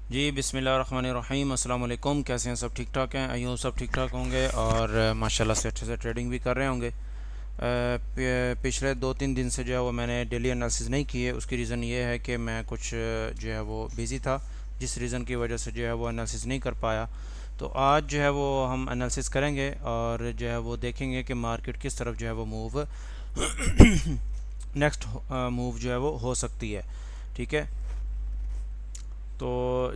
जी बिस्मिल्लाहिर्रहमानिर्रहीम, अस्सलाम वालेकुम। कैसे हैं? सब ठीक ठाक हैं? आइयो सब ठीक ठाक होंगे और माशाल्लाह से अच्छे से ट्रेडिंग भी कर रहे होंगे। पिछले 2-3 दिन से जो है वो मैंने डेली एनालिसिस नहीं किए। उसकी रीज़न ये है कि मैं कुछ जो है वो बिज़ी था, जिस रीज़न की वजह से जो है वो एनालिसिस नहीं कर पाया। तो आज जो है वो हम एनालिसिस करेंगे और जो है वो देखेंगे कि मार्केट किस तरफ जो है वो मूव नेक्स्ट मूव जो है वो हो सकती है। ठीक है। तो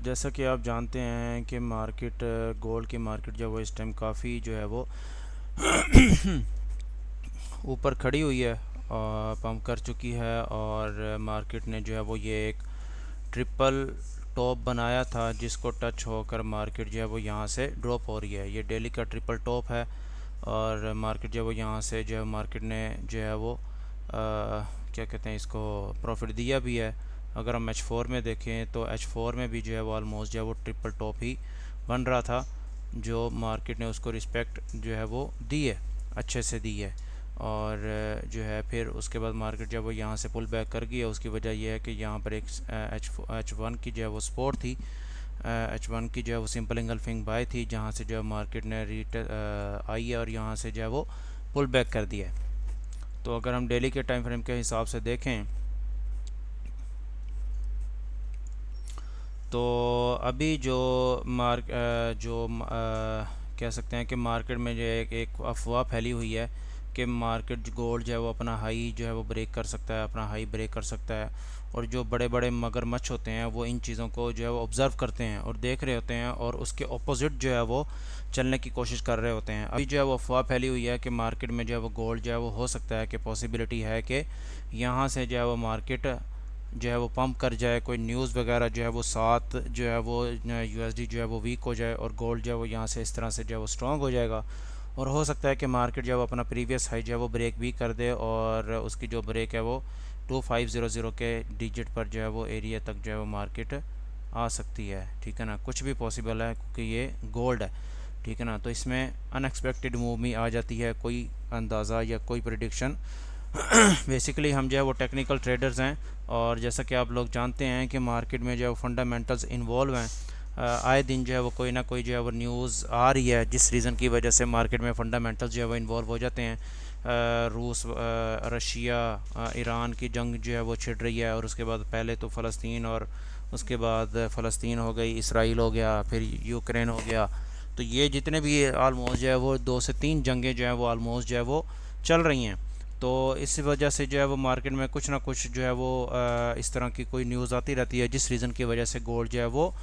जैसा कि आप जानते हैं कि मार्केट, गोल्ड की मार्केट जो है वो इस टाइम काफ़ी जो है वो ऊपर खड़ी हुई है और पंप कर चुकी है। और मार्केट ने जो है वो ये एक ट्रिपल टॉप बनाया था, जिसको टच होकर मार्केट जो है वो यहाँ से ड्रॉप हो रही है। ये डेली का ट्रिपल टॉप है और मार्केट जो है वो यहाँ से जो है मार्केट ने जो है वो क्या कहते हैं इसको, प्रॉफिट दिया भी है। अगर हम H4 में देखें तो H4 में भी जो है वो ऑलमोस्ट जो है वो ट्रिपल टॉप ही बन रहा था, जो मार्केट ने उसको रिस्पेक्ट जो है वो दी है, अच्छे से दी है। और जो है फिर उसके बाद मार्केट जब वो यहाँ से पुल बैक कर गई है, उसकी वजह यह है कि यहाँ पर एक H1 की जो है वो सपोर्ट थी, H1 की जो है वो सिंपल इंगल्फिंग बाय थी, जहाँ से जो है मार्केट ने आई है और यहाँ से जो है वो पुल बैक कर दिया है। तो अगर हम डेली के टाइम फ्रेम के हिसाब से देखें तो अभी जो कह सकते हैं कि मार्केट में जो एक अफवाह फैली हुई है कि मार्केट गोल्ड जो है वो अपना हाई जो है वो ब्रेक कर सकता है, अपना हाई ब्रेक कर सकता है। और जो बड़े बड़े मगरमच्छ होते हैं वो इन चीज़ों को जो है वो ऑब्ज़र्व करते हैं और देख रहे होते हैं और उसके ऑपोजिट जो है वो चलने की कोशिश कर रहे होते हैं। अभी जो है वो अफवाह फैली हुई है कि मार्केट में जो है वो गोल्ड जो है वो हो सकता है कि पॉसिबिलिटी है कि यहाँ से जो है वो मार्केट जो है वो पंप कर जाए, कोई न्यूज़ वगैरह जो है वो साथ जो है वो USD जो है वो वीक हो जाए और गोल्ड जो है वो यहाँ से इस तरह से जो है वो स्ट्रॉन्ग हो जाएगा। और हो सकता है कि मार्केट जो है वो अपना प्रीवियस हाई जो है वो ब्रेक भी कर दे और उसकी जो ब्रेक है वो 2500 के डिजिट पर जो है वो एरिया तक जो है वो मार्केट आ सकती है। ठीक है ना, कुछ भी पॉसिबल है क्योंकि ये गोल्ड है। ठीक है ना, तो इसमें अनएक्सपेक्टेड मूव भी आ जाती है, कोई अंदाज़ा या कोई प्रिडिक्शन। बेसिकली हम जो है वो टेक्निकल ट्रेडर्स हैं और जैसा कि आप लोग जानते हैं कि मार्केट में जो है वो फंडामेंटल्स इन्वॉल्व हैं। आए दिन जो है वो कोई ना कोई जो है वो न्यूज़ आ रही है, जिस रीज़न की वजह से मार्केट में फंडामेंटल्स जो है वो इन्वॉल्व हो जाते हैं। रूस, रशिया, ईरान की जंग जो है वो छिड़ रही है और उसके बाद पहले तो फ़लस्तीन और उसके बाद फ़लस्तीन हो गई, इसराइल हो गया, फिर यूक्रेन हो गया। तो ये जितने भी आलमोस्ट जो है वो 2 से 3 जंगें जो है वो आलमोस्ट जो है वो चल रही हैं। तो इस वजह से जो है वो मार्केट में कुछ ना कुछ जो है वो इस तरह की कोई न्यूज़ आती रहती है, जिस रीज़न की वजह से गोल्ड जो है वो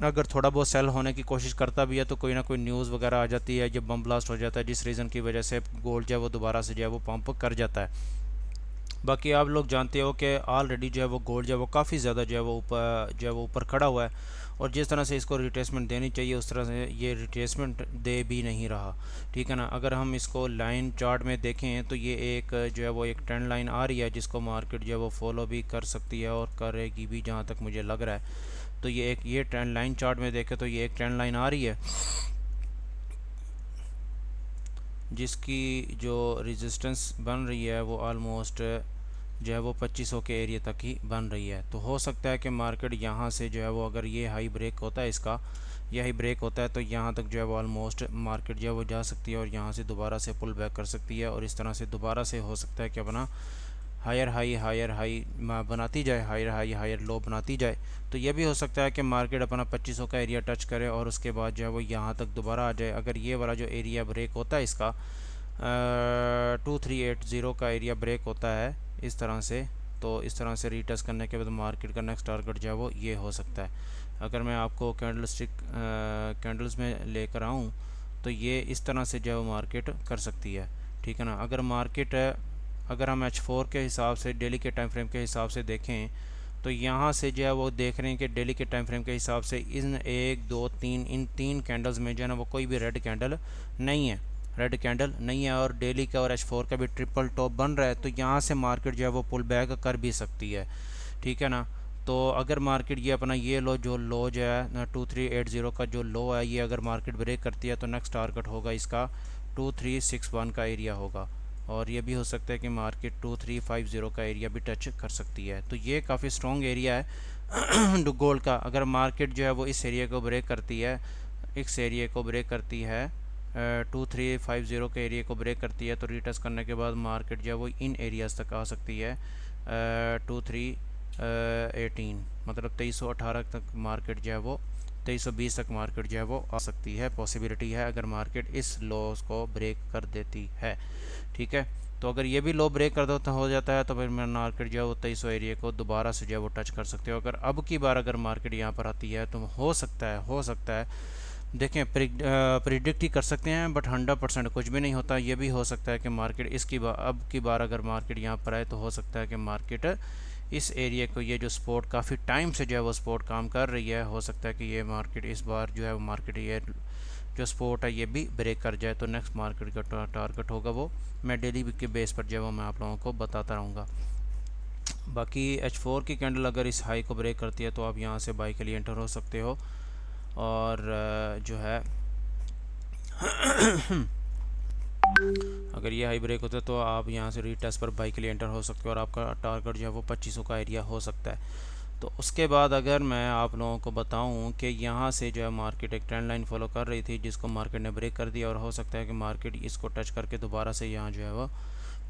अगर थोड़ा बहुत सेल होने की कोशिश करता भी है तो कोई ना कोई न्यूज़ वगैरह आ जाती है, जब बम ब्लास्ट हो जाता है, जिस रीज़न की वजह से गोल्ड जो है वो दोबारा से जो है वो पंप कर जाता है। बाकी आप लोग जानते हो कि ऑलरेडी जो है वो गोल्ड जो है वो काफ़ी ज़्यादा जो है वो ऊपर खड़ा हुआ है और जिस तरह से इसको रिट्रेसमेंट देनी चाहिए उस तरह से ये रिट्रेसमेंट दे भी नहीं रहा। ठीक है ना, अगर हम इसको लाइन चार्ट में देखें तो ये एक जो है वो एक ट्रेंड लाइन आ रही है, जिसको मार्केट जो है वो फॉलो भी कर सकती है और करेगी भी, जहाँ तक मुझे लग रहा है। तो ये ट्रेंड लाइन चार्ट में देखें तो ये एक ट्रेंड लाइन आ रही है, जिसकी जो रेजिस्टेंस बन रही है वो ऑलमोस्ट जो है वो 2500 के एरिया तक ही बन रही है। तो हो सकता है कि मार्केट यहाँ से जो है वो, अगर ये हाई ब्रेक होता है इसका, ये हाई ब्रेक होता है तो यहाँ तक जो है वो ऑलमोस्ट मार्केट जो है वो जा सकती है और यहाँ से दोबारा से पुल बैक कर सकती है और इस तरह से दोबारा से हो सकता है कि अपना हायर हाई बनाती जाए, हायर लो बनाती जाए। तो ये भी हो सकता है कि मार्केट अपना 2500 का एरिया टच करे और उसके बाद जो है वो यहाँ तक दोबारा आ जाए। अगर ये वाला जो एरिया ब्रेक होता है इसका 2380 का एरिया ब्रेक होता है इस तरह से, तो इस तरह से रीटेस्ट करने के बाद मार्केट का नेक्स्ट टारगेट जो है वो ये हो सकता है। अगर मैं आपको कैंडल्स में लेकर आऊँ तो ये इस तरह से जो है वो मार्केट कर सकती है। ठीक है ना, अगर हम H4 के हिसाब से, डेली के टाइम फ्रेम के हिसाब से देखें तो यहाँ से जो है वो देख रहे हैं कि डेली के टाइम फ्रेम के हिसाब से इन 1 2 3 इन 3 कैंडल्स में जो है ना वो कोई भी रेड कैंडल नहीं है और डेली का और H4 का भी ट्रिपल टॉप बन रहा है। तो यहाँ से मार्केट जो है वो पुल बैक कर भी सकती है। ठीक है ना, तो अगर मार्केट ये अपना ये लो जो है 2380 का जो लो है, ये अगर मार्केट ब्रेक करती है तो नेक्स्ट टारगेट होगा इसका 2361 का एरिया होगा और ये भी हो सकता है कि मार्केट 2350 का एरिया भी टच कर सकती है। तो ये काफ़ी स्ट्रॉन्ग एरिया है गोल्ड का। अगर मार्केट जो है वो इस एरिया को ब्रेक करती है, इस एरिया को ब्रेक करती है, 2350 के एरिया को ब्रेक करती है, तो रीटेस्ट करने के बाद मार्केट जो है वो इन एरियाज़ तक आ सकती है, 2318 मतलब 2318 तक मार्केट जो है वो 2320 तक मार्केट जो है वो आ सकती है। पॉसिबिलिटी है अगर मार्केट इस लॉस को ब्रेक कर देती है। ठीक है, तो अगर ये भी लो ब्रेक कर दो तो हो जाता है, तो फिर मैं मार्केट जो है वो 2300 एरिया को दोबारा से जो है वो टच कर सकते हो। अगर अब की बार अगर मार्केट यहाँ पर आती है तो हो सकता है देखें, प्रिडिक्ट ही कर सकते हैं, बट 100% कुछ भी नहीं होता। ये भी हो सकता है कि मार्केट अब की बार अगर मार्केट यहाँ पर आए तो हो सकता है कि मार्केट इस एरिया को, ये जो स्पोर्ट काफ़ी टाइम से जो है वो स्पोर्ट काम कर रही है, हो सकता है कि ये मार्केट इस बार जो है वो मार्केट ये जो सपोर्ट है ये भी ब्रेक कर जाए। तो नेक्स्ट मार्केट का टारगेट होगा वो मैं डेली के बेस पर जो है वो मैं आप लोगों को बताता रहूँगा। बाकी H4 की कैंडल अगर इस हाई को ब्रेक करती है तो आप यहाँ से बाई के लिए एंटर हो सकते हो, और जो है अगर ये हाई ब्रेक होता है तो आप यहाँ से रीटेस्ट पर बाई के लिए एंटर हो सकते हो, और आपका टारगेट जो है वो 2500 का एरिया हो सकता है। तो उसके बाद अगर मैं आप लोगों को बताऊं कि यहाँ से जो है मार्केट एक ट्रेंड लाइन फॉलो कर रही थी जिसको मार्केट ने ब्रेक कर दिया, और हो सकता है कि मार्केट इसको टच करके दोबारा से यहाँ जो है वो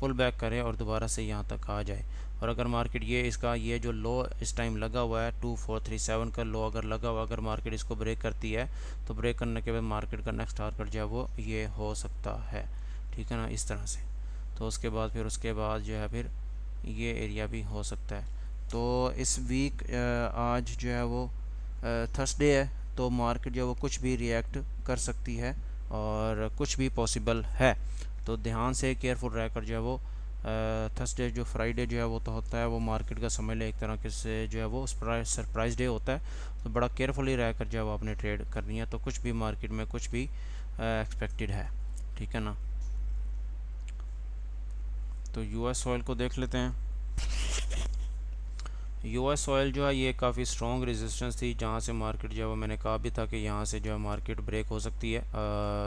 पुल बैक करे और दोबारा से यहाँ तक आ जाए। और अगर मार्केट ये जो लो इस टाइम लगा हुआ है 2437 का लो अगर लगा हुआ, अगर मार्केट इसको ब्रेक करती है तो ब्रेक करने के बाद मार्केट का नेक्स्ट टारगेट जो है वो ये हो सकता है। ठीक है ना, इस तरह से। तो उसके बाद जो है फिर ये एरिया भी हो सकता है। तो इस वीक आज जो है वो थर्सडे है, तो मार्केट जो है वो कुछ भी रिएक्ट कर सकती है और कुछ भी पॉसिबल है। तो ध्यान से केयरफुल रहकर जो है वो थर्सडे जो फ्राइडे जो है वो तो होता है वो मार्केट का समझ ले एक तरह के से जो है वो सरप्राइज डे होता है। तो बड़ा केयरफुली रहकर जो है वो आपने ट्रेड करनी है, तो कुछ भी मार्केट में कुछ भी एक्सपेक्टेड है। ठीक है ना। तो यूएस ऑयल को देख लेते हैं। यूएस ऑयल जो है ये काफ़ी स्ट्रॉन्ग रेजिस्टेंस थी, जहाँ से मार्केट जो है वो मैंने कहा भी था कि यहाँ से जो है मार्केट ब्रेक हो सकती है,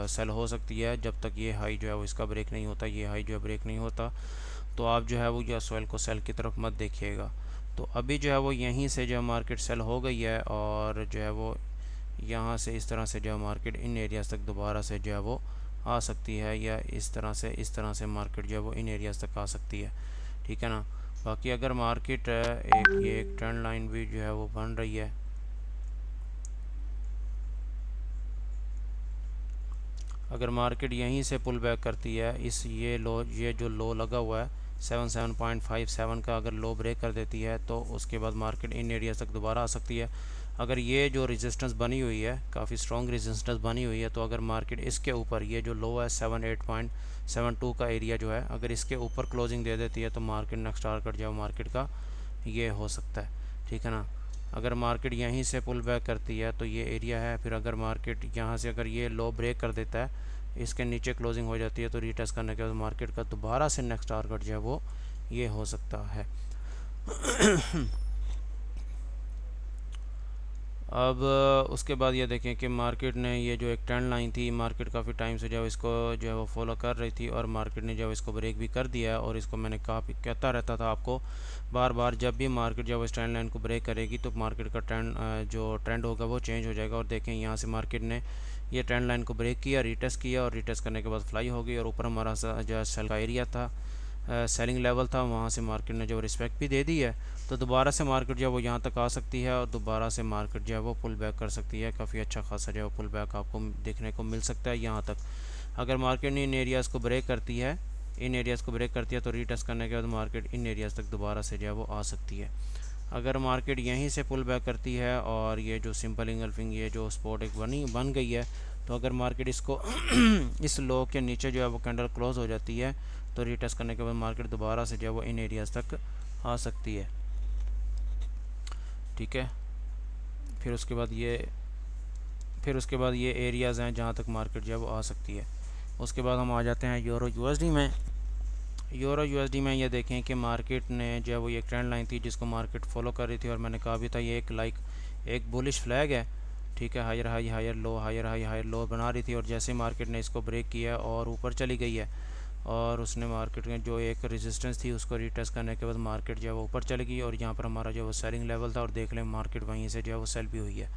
सेल हो सकती है, जब तक ये हाई जो है वो इसका ब्रेक नहीं होता, ये हाई जो है ब्रेक नहीं होता। तो आप जो है वो यूएस ऑयल को सेल की तरफ मत देखिएगा। तो अभी जो है वो यहीं से जो है मार्केट सेल हो गई है, और जो है वो यहाँ से इस तरह से जो है मार्केट इन एरियाज़ तक दोबारा से जो है वो आ सकती है, या इस तरह से मार्केट जो है वो इन एरियाज़ तक आ सकती है। ठीक है ना। बाकी अगर मार्केट एक ट्रेंड लाइन भी जो है वो बन रही है, अगर मार्केट यहीं से पुल बैक करती है, ये जो लो लगा हुआ है 77.57 का अगर लो ब्रेक कर देती है तो उसके बाद मार्केट इन एरिया तक दोबारा आ सकती है। अगर ये जो रेजिस्टेंस बनी हुई है, काफ़ी स्ट्रॉन्ग रेजिस्टेंस बनी हुई है, तो अगर मार्केट इसके ऊपर ये जो लो है 78.72 का एरिया जो है, अगर इसके ऊपर क्लोजिंग दे देती है तो मार्केट नेक्स्ट टारगेट जो मार्केट का ये हो सकता है। ठीक है ना। अगर मार्केट यहीं से पुल बैक करती है तो ये एरिया है, फिर अगर मार्केट यहाँ से अगर ये लो ब्रेक कर देता है, इसके नीचे क्लोजिंग हो जाती है, तो रीटेस्ट करने के बाद मार्केट का दोबारा से नेक्स्ट टारगेट जो है वो ये हो सकता है। अब उसके बाद ये देखें कि मार्केट ने ये जो एक ट्रेंड लाइन थी, मार्केट काफ़ी टाइम से जो इसको जो है वो फॉलो कर रही थी, और मार्केट ने जो इसको ब्रेक भी कर दिया है। और इसको मैंने कहता रहता था आपको बार बार, जब भी मार्केट जब इस ट्रेंड लाइन को ब्रेक करेगी तो मार्केट का जो ट्रेंड होगा वो चेंज हो जाएगा। और देखें यहाँ से मार्केट ने ये ट्रेंड लाइन को ब्रेक किया, रीटेस्ट किया, और रीटेस्ट करने के बाद फ्लाई हो गई, और ऊपर हमारा जो सेल का एरिया था, सेलिंग लेवल था, वहाँ से मार्केट ने जो रिस्पेक्ट भी दे दी है। तो दोबारा से मार्केट जो है वो यहाँ तक आ सकती है, और दोबारा से मार्केट जो है वो पुल बैक कर सकती है। काफ़ी अच्छा खासा जो है पुल बैक आपको देखने को मिल सकता है यहाँ तक। अगर मार्केट इन एरियाज़ को ब्रेक करती है, तो रीटेस्ट करने के बाद मार्केट इन एरियाज़ तक दोबारा से जो है वो आ सकती है। अगर मार्केट यहीं से पुल बैक करती है, और ये जो सिंपल इंगल्फिंग ये जो स्पॉट एक बन गई है, तो अगर मार्केट इसको इस लो के नीचे जो है वो कैंडल क्लोज हो जाती है, तो रीटेस्ट करने के बाद मार्केट दोबारा से जो है वो इन एरियाज़ तक आ सकती है। ठीक है। फिर उसके बाद ये एरियाज़ हैं जहाँ तक मार्केट जो है वो आ सकती है। उसके बाद हम आ जाते हैं यूरो यूएसडी में। ये देखें कि मार्केट ने जो है वो एक ट्रेंड लाइन थी जिसको मार्केट फॉलो कर रही थी, और मैंने कहा भी था ये एक बुलिश फ्लैग है। ठीक है, higher high higher low, higher high higher low बना रही थी, और जैसे मार्केट ने इसको ब्रेक किया और ऊपर चली गई है, और उसने मार्केट में जो एक रेजिस्टेंस थी उसको रीटेस्ट करने के बाद मार्केट जो है वो ऊपर चली गई, और यहाँ पर हमारा जो वो सेलिंग लेवल था, और देख लें मार्केट वहीं से जो है वो सेल भी हुई है।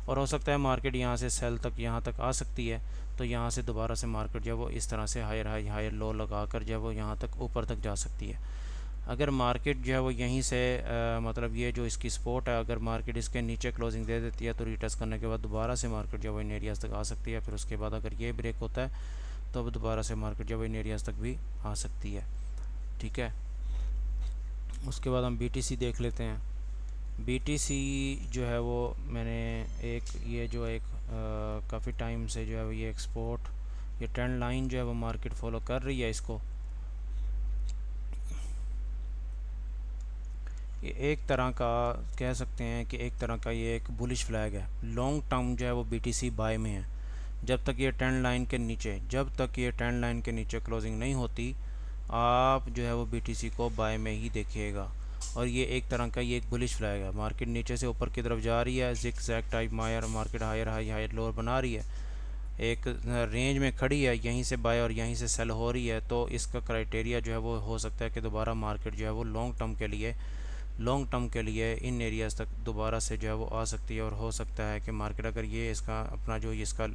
और हो सकता है मार्केट यहाँ से सेल तक यहाँ तक आ सकती है, तो यहाँ से दोबारा से मार्केट जो है वो इस तरह से हायर हाई हायर लो लगा कर जो है वो यहाँ तक ऊपर तक जा सकती है। अगर मार्केट जो है वो यहीं से मतलब ये जो इसकी सपोर्ट है, अगर मार्केट इसके नीचे क्लोजिंग दे देती है तो रीटेस्ट करने के बाद दोबारा से मार्केट जो है वो इन एरियाज़ तक आ सकती है। फिर उसके बाद अगर ये ब्रेक होता है तो अब दोबारा से मार्केट जो है वो इन एरियाज़ तक भी आ सकती है। ठीक है, उसके बाद हम BTC देख लेते हैं। BTC जो है वो मैंने एक ये जो एक काफ़ी टाइम से जो है वो ये एक्सपोर्ट ये ट्रेंड लाइन जो है वो मार्केट फॉलो कर रही है इसको। ये एक तरह का कह सकते हैं कि एक तरह का ये एक बुलिश फ्लैग है। लॉन्ग टर्म जो है वो BTC बाय में है। जब तक ये ट्रेंड लाइन के नीचे क्लोजिंग नहीं होती, आप जो है वो BTC को बाय में ही देखिएगा। और ये एक तरह का ये एक बुलिश फ्लैग है। मार्केट नीचे से ऊपर की तरफ जा रही है, जिग जैग टाइप मायर market higher high higher lower बना रही है, एक रेंज में खड़ी है, यहीं से बाय और यहीं से सेल हो रही है। तो इसका क्राइटेरिया जो है वो हो सकता है कि दोबारा मार्केट जो है वो लॉन्ग टर्म के लिए इन एरियाज़ तक दोबारा से जो है वो आ सकती है। और हो सकता है कि मार्केट अगर ये इसका अपना जो इसका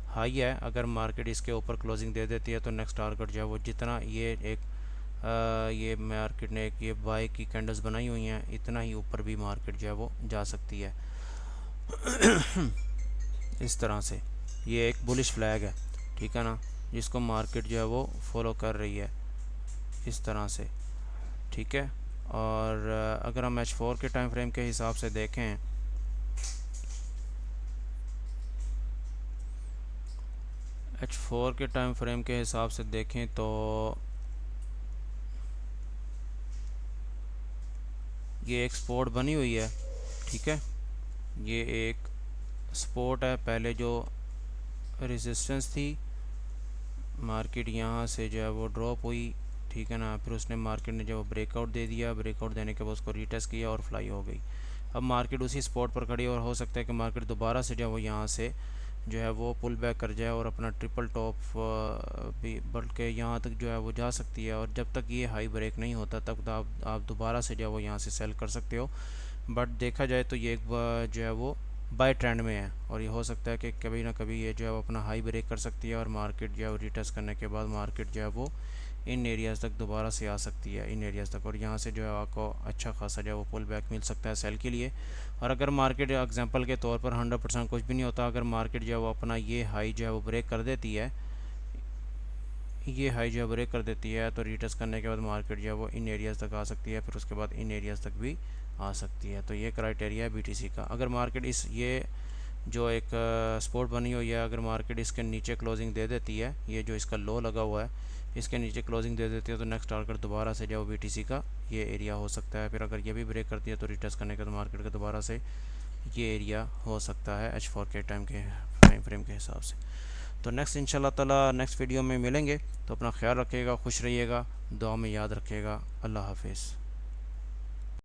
हाई है, अगर मार्केट इसके ऊपर क्लोजिंग दे देती है तो नेक्स्ट टारगेट जो है वो जितना ये एक ये मार्केट ने एक ये बाय की कैंडल्स बनाई हुई हैं, इतना ही ऊपर भी मार्केट जो है वो जा सकती है। इस तरह से ये एक बुलिश फ्लैग है, ठीक है ना, जिसको मार्केट जो है वो फॉलो कर रही है इस तरह से। ठीक है, और अगर हम H4 के टाइम फ्रेम के हिसाब से देखें, H4 के टाइम फ्रेम के हिसाब से देखें तो ये एक सपोर्ट बनी हुई है। ठीक है, ये एक सपोर्ट है। पहले जो रेजिस्टेंस थी, मार्केट यहाँ से जो है वो ड्रॉप हुई, ठीक है ना, फिर उसने मार्केट ने जो ब्रेकआउट दे दिया, ब्रेकआउट देने के बाद उसको रीटेस्ट किया और फ्लाई हो गई। अब मार्केट उसी स्पॉट पर खड़ी, और हो सकता है कि मार्केट दोबारा से जो है वो यहाँ से जो है वो पुल बैक कर जाए और अपना ट्रिपल टॉप भी बल्कि यहाँ तक जो है वो जा सकती है। और जब तक ये हाई ब्रेक नहीं होता तब तो आप दोबारा से जो है वो यहाँ से सेल कर सकते हो। बट देखा जाए तो ये एक जो है वो बाय ट्रेंड में है, और ये हो सकता है कि कभी ना कभी ये जो है वो अपना हाई ब्रेक कर सकती है, और मार्केट जो है वो रिटेस्ट करने के बाद मार्केट जो है वो इन एरियाज़ तक दोबारा से आ सकती है, इन एरियाज़ तक, और यहाँ से जो है आपको अच्छा खासा जो है वो पुल बैक मिल सकता है सेल के लिए। और अगर मार्केट एग्जांपल के तौर पर 100% कुछ भी नहीं होता, अगर मार्केट जो है वो अपना ये हाई जो है वो ब्रेक कर देती है, ये हाई जो है ब्रेक कर देती है, तो रीटेस्ट करने के बाद मार्केट जो है वो इन एरियाज़ तक आ सकती है, फिर उसके बाद इन एरियाज़ तक भी आ सकती है। तो ये क्राइटेरिया है BTC का। अगर मार्केट इस ये जो एक सपोर्ट बनी हुई है, अगर मार्केट इसके नीचे क्लोजिंग दे देती है, ये जो इसका लो लगा हुआ है इसके नीचे क्लोजिंग दे देती है, तो नेक्स्ट टारगेट दोबारा से जो BTC का ये एरिया हो सकता है। फिर अगर ये भी ब्रेक करती है तो रीटेस्ट करने के बाद मार्केट का दोबारा से ये एरिया हो सकता है H4 के टाइम फ्रेम के हिसाब से। तो नेक्स्ट इंशाल्लाह ताला नेक्स्ट वीडियो में मिलेंगे। तो अपना ख्याल रखिएगा, खुश रहिएगा, दुआ में याद रखिएगा। अल्लाह हाफिज़।